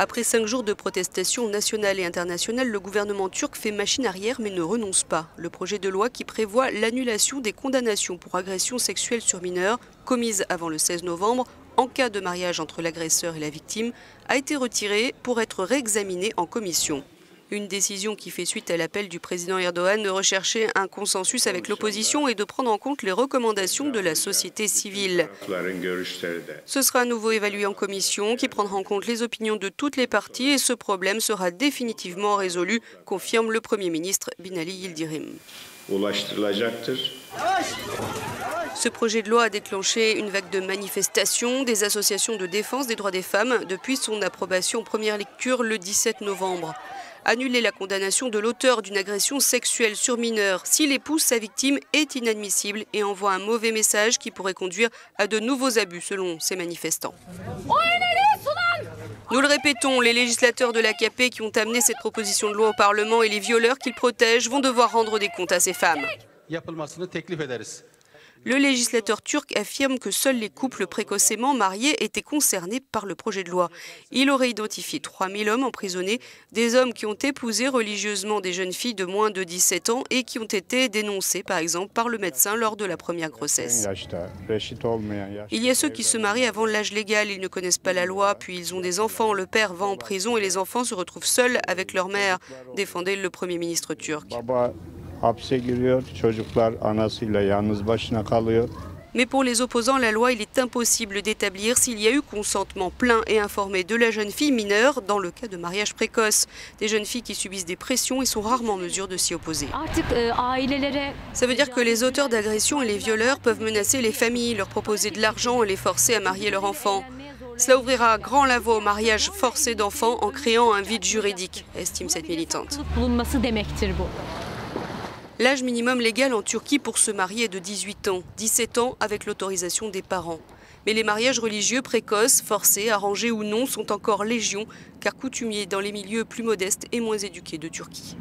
Après 5 jours de protestations nationales et internationales, le gouvernement turc fait machine arrière mais ne renonce pas. Le projet de loi qui prévoit l'annulation des condamnations pour agressions sexuelles sur mineurs commises avant le 16 novembre en cas de mariage entre l'agresseur et la victime a été retiré pour être réexaminé en commission. Une décision qui fait suite à l'appel du président Erdogan de rechercher un consensus avec l'opposition et de prendre en compte les recommandations de la société civile. Ce sera à nouveau évalué en commission qui prendra en compte les opinions de toutes les parties et ce problème sera définitivement résolu, confirme le Premier ministre Binali Yildirim. Ce projet de loi a déclenché une vague de manifestations des associations de défense des droits des femmes depuis son approbation en première lecture le 17 novembre. Annuler la condamnation de l'auteur d'une agression sexuelle sur mineur s'il épouse sa victime est inadmissible et envoie un mauvais message qui pourrait conduire à de nouveaux abus selon ces manifestants. Nous le répétons, les législateurs de l'AKP qui ont amené cette proposition de loi au Parlement et les violeurs qu'ils protègent vont devoir rendre des comptes à ces femmes. Le législateur turc affirme que seuls les couples précocement mariés étaient concernés par le projet de loi. Il aurait identifié 3000 hommes emprisonnés, des hommes qui ont épousé religieusement des jeunes filles de moins de 17 ans et qui ont été dénoncés par exemple par le médecin lors de la première grossesse. Il y a ceux qui se marient avant l'âge légal, ils ne connaissent pas la loi, puis ils ont des enfants, le père va en prison et les enfants se retrouvent seuls avec leur mère, défendait le Premier ministre turc. Mais pour les opposants, la loi, il est impossible d'établir s'il y a eu consentement plein et informé de la jeune fille mineure dans le cas de mariage précoce. Des jeunes filles qui subissent des pressions et sont rarement en mesure de s'y opposer. Ça veut dire que les auteurs d'agressions et les violeurs peuvent menacer les familles, leur proposer de l'argent et les forcer à marier leur enfant. Cela ouvrira grand la voie au mariage forcé d'enfants en créant un vide juridique, estime cette militante. L'âge minimum légal en Turquie pour se marier est de 18 ans, 17 ans avec l'autorisation des parents. Mais les mariages religieux précoces, forcés, arrangés ou non, sont encore légion, car coutumiers dans les milieux plus modestes et moins éduqués de Turquie.